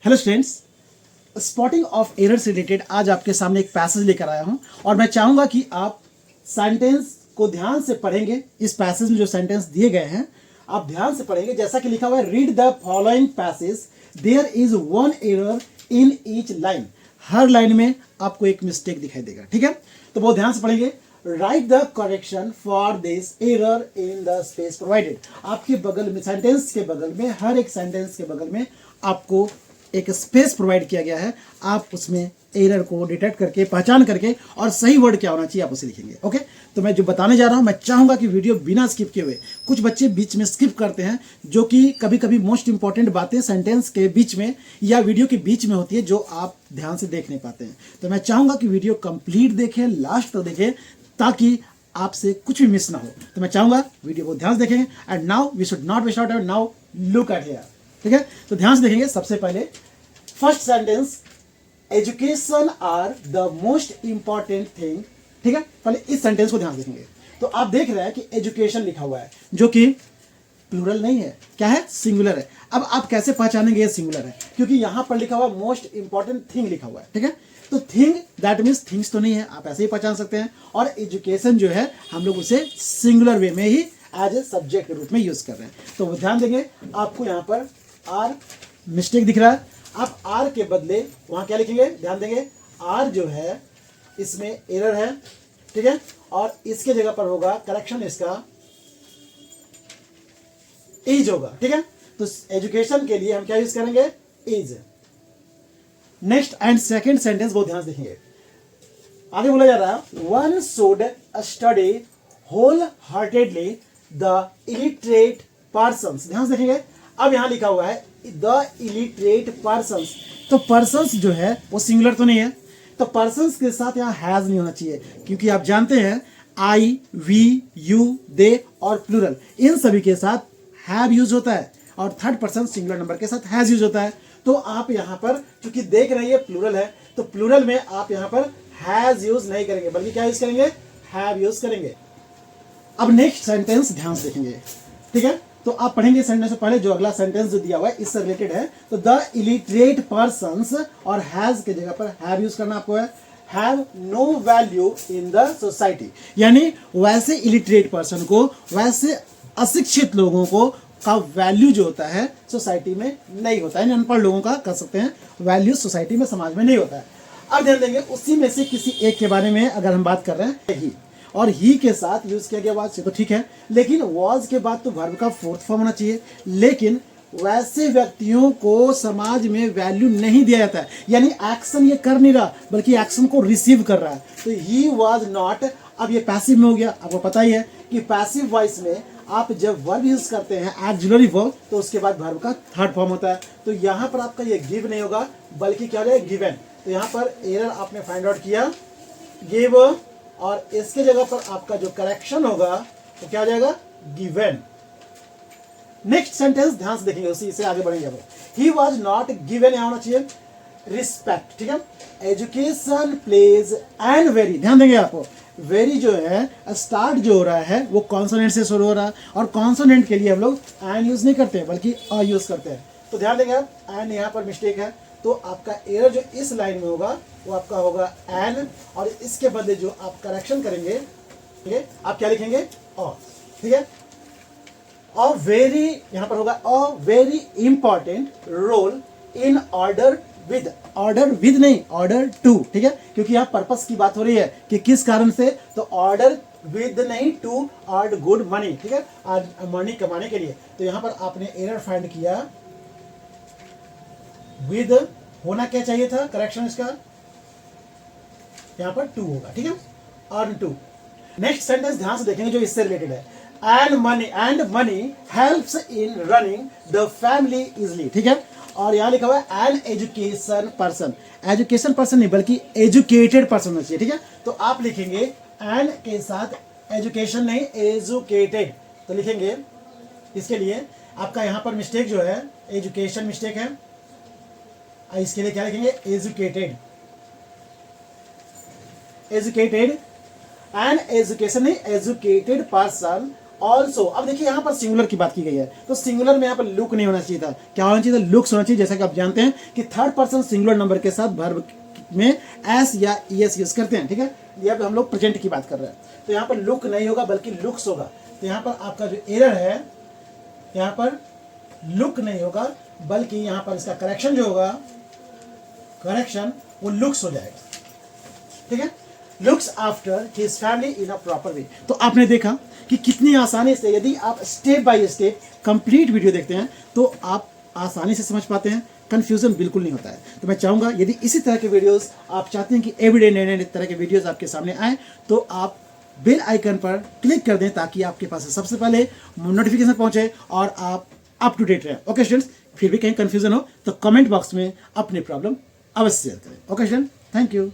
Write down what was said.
Hello students, spotting of error से related आज आपके सामने एक पैसेज लेकर आया हूं और मैं चाहूंगा कि आप सेंटेंस को ध्यान से पढ़ेंगे। इस पैसेज में जो सेंटेंस दिए गए हैं आप ध्यान से पढ़ेंगे। जैसा कि लिखा हुआ है, read the following passage, there is one error in each line. हर लाइन में आपको एक मिस्टेक दिखाई देगा, ठीक है? तो बहुत ध्यान से पढ़ेंगे। Right the correction for this error in the space provided. आपके बगल में, सेंटेंस के बगल में, हर एक सेंटेंस के बगल में आपको एक स्पेस प्रोवाइड किया गया है। आप उसमें एरर को डिटेक्ट करके, पहचान करके, और सही वर्ड क्या होना चाहिए आप उसे लिखेंगे। ओके, तो मैं जो बताने जा रहा हूं, मैं चाहूंगा कि वीडियो बिना स्किप किए हुए, कुछ बच्चे बीच में स्किप करते हैं, जो कि कभी कभी मोस्ट इंपॉर्टेंट बातें सेंटेंस के बीच में या वीडियो के बीच में होती है, जो आप ध्यान से देख नहीं पाते हैं। तो मैं चाहूंगा कि वीडियो कंप्लीट देखें, लास्ट तक देखें, ताकि आपसे कुछ भी मिस ना हो। तो मैं चाहूंगा वीडियो को ध्यान से देखेंगे। And now we should not waste our time, now look at here. ठीक है, तो ध्यान से देखेंगे। सबसे पहले first sentence, education are the most important thing. ठीक है, पहले इस सेंटेंस को ध्यान से देखेंगे। तो आप देख रहे हैं कि एजुकेशन लिखा हुआ है, जो कि प्लूरल नहीं है, क्या है? सिंगुलर है। अब आप कैसे पहचानेंगे ये सिंगुलर है? क्योंकि यहां पर लिखा हुआ मोस्ट इंपॉर्टेंट थिंग लिखा हुआ है। ठीक है, तो थिंग दैट मीन्स थिंग्स तो नहीं है, आप ऐसे ही पहचान सकते हैं। और एजुकेशन जो है हम लोग उसे सिंगुलर वे में ही एज ए सब्जेक्ट के रूप में यूज कर रहे हैं। तो ध्यान देंगे, आपको यहाँ पर आर मिस्टेक दिख रहा है। आप आर के बदले वहां क्या लिखेंगे? ध्यान देंगे, आर जो है इसमें एरर है, ठीक है, और इसके जगह पर होगा करेक्शन, इसका इज होगा। ठीक है, तो एजुकेशन के लिए हम क्या यूज करेंगे? Is. Next and second sentence बहुत ध्यान से देखेंगे। आगे बोला जा रहा है, one should study wholeheartedly the illiterate persons. ध्यान से देखेंगे, अब यहां लिखा हुआ है द इलिटरेट पर्सन्स। तो पर्सन्स जो है वो सिंगुलर तो नहीं है, तो पर्सन्स के साथ यहां हैज नहीं होना चाहिए, क्योंकि आप जानते हैं आई, वी, यू, दे और प्लूरल, इन सभी के साथ हैव यूज होता है, और थर्ड पर्सन सिंगुलर नंबर के साथ हैज यूज होता है। तो आप यहां पर चूंकि देख रहे हैं प्लूरल है, तो प्लूरल में आप यहां पर हैज यूज नहीं करेंगे, बल्कि क्या यूज करेंगे? हैव यूज करेंगे। अब नेक्स्ट सेंटेंस ध्यान से देखेंगे, ठीक है? तो आप पढ़ेंगे सेंटेंस से पहले जो अगला सेंटेंस जो दिया हुआ है इससे रिलेटेड है। तो द इलिटरेट पर्सन्स, और हैज के जगह पर हैव यूज करना आपको है। Have no value in the society, यानी वैसे इलिटरेट पर्सन को, वैसे अशिक्षित लोगों को का वैल्यू जो होता है सोसाइटी में नहीं होता है। अनपढ़ लोगों का कह सकते हैं वैल्यू सोसाइटी में, समाज में नहीं होता है। अब ध्यान देंगे, उसी में से किसी एक के बारे में अगर हम बात कर रहे हैं, ही, और ही के साथ यूज किया गया वाज से, तो ठीक है, लेकिन वाज के बाद तो वर्ब का फोर्थ फॉर्म होना चाहिए। लेकिन वैसे व्यक्तियों को समाज में वैल्यू नहीं दिया जाता है, यानी एक्शन ये कर नहीं रहा, बल्कि एक्शन को रिसीव कर रहा है। तो ही वाज नॉट, अब ये पैसिव में हो गया। आपको पता ही है कि पैसिव वॉइस में आप जब वर्ब यूज करते हैं ऑक्सिलरी वर्ब, तो उसके बाद वर्ब का थर्ड फॉर्म होता है। तो यहां पर आपका ये गिव नहीं होगा, बल्कि क्या हो जाएगा? गिवन। तो यहां पर एरर आपने फाइंड आउट किया, गिव, और इसके जगह पर आपका जो करेक्शन होगा तो क्या हो जाएगा? गिवन। नेक्स्ट सेंटेंस ध्यान से देखेंगे, उसी से आगे बढ़ेंगे। ही वॉज नॉट गिवन, यहां होना चाहिए रिस्पेक्ट। ठीक है, एजुकेशन प्लेज एंड वेरी, ध्यान देंगे आपको, वेरी जो है स्टार्ट जो हो रहा है वो कॉन्सोनेंट से शुरू हो रहा है, और कॉन्सोनेंट के लिए हम लोग एन यूज नहीं करते हैं, बल्कि अ यूज करते हैं। तो ध्यान देंगे आप, एन यहाँ पर मिस्टेक है, तो आपका एरर जो इस लाइन में होगा वो आपका होगा एन, और इसके बदले जो आप करेक्शन करेंगे, ठीक है, आप क्या लिखेंगे? अ। ठीक है, अ वेरी यहां पर होगा, a very important role in order with, order with नहीं, ऑर्डर टू। ठीक है, क्योंकि यहां पर्पस की बात हो रही है कि किस कारण से, तो ऑर्डर विद नहीं, टू अर्न गुड मनी। ठीक है, मनी कमाने के लिए। तो यहां पर आपने एरर फाइंड किया, विद होना क्या चाहिए था? करेक्शन इसका यहां पर टू होगा। ठीक है, अर्न टू। नेक्स्ट सेंटेंस ध्यान से देखेंगे जो इससे रिलेटेड है, and money helps in running the family easily. ठीक है, और यहां लिखा हुआ है an education person, education person नहीं बल्कि एजुकेटेड पर्सन होना चाहिए। ठीक है, तो आप लिखेंगे एन के साथ एजुकेशन नहीं, एजुकेटेड, तो लिखेंगे इसके लिए आपका यहां पर मिस्टेक जो है एजुकेशन मिस्टेक है, इसके लिए क्या लिखेंगे? एजुकेटेड, एजुकेटेड, एन एजुकेशन नहीं, एजुकेटेड पर्सन ऑल्सो, अब देखिए यहाँ पर सिंगुलर की बात की गई है, तो सिंगुलर में यहाँ पर लुक नहीं होना चाहिए था, क्या होना चाहिए था, लुक्स होना चाहिए। जैसा कि आप जानते हैं कि थर्ड पर्सन सिंगुलर नंबर के साथ वर्ब में एस या ईएस यूज करते हैं, ठीक है। यहाँ पे हम लोग प्रेजेंट की बात कर रहे हैं, तो यहाँ पर लुक नहीं होगा बल्कि लुक्स होगा। तो यहाँ पर आपका जो एरर है, यहाँ पर लुक नहीं होगा बल्कि यहाँ पर इसका करेक्शन जो होगा, करेक्शन वो लुक्स हो जाएगा, ठीक है। Looks after his family in a proper way. तो आपने देखा कि कितनी आसानी से यदि आप step by step complete video देखते हैं तो आप आसानी से समझ पाते हैं, कंफ्यूजन बिल्कुल नहीं होता है। तो मैं चाहूँगा यदि इसी तरह के वीडियोस आप चाहते हैं कि एवरीडे नए नए तरह के वीडियोस आपके सामने आए तो आप बेल आइकन पर क्लिक कर दें ताकि आपके पास सबसे पहले नोटिफिकेशन पहुंचे और आप अप टू डेट रहें। ओके स्टूडेंट्स, फिर भी कहीं कंफ्यूजन हो तो कमेंट बॉक्स में अपनी प्रॉब्लम अवश्य शेयर करें। Okay student, thank you.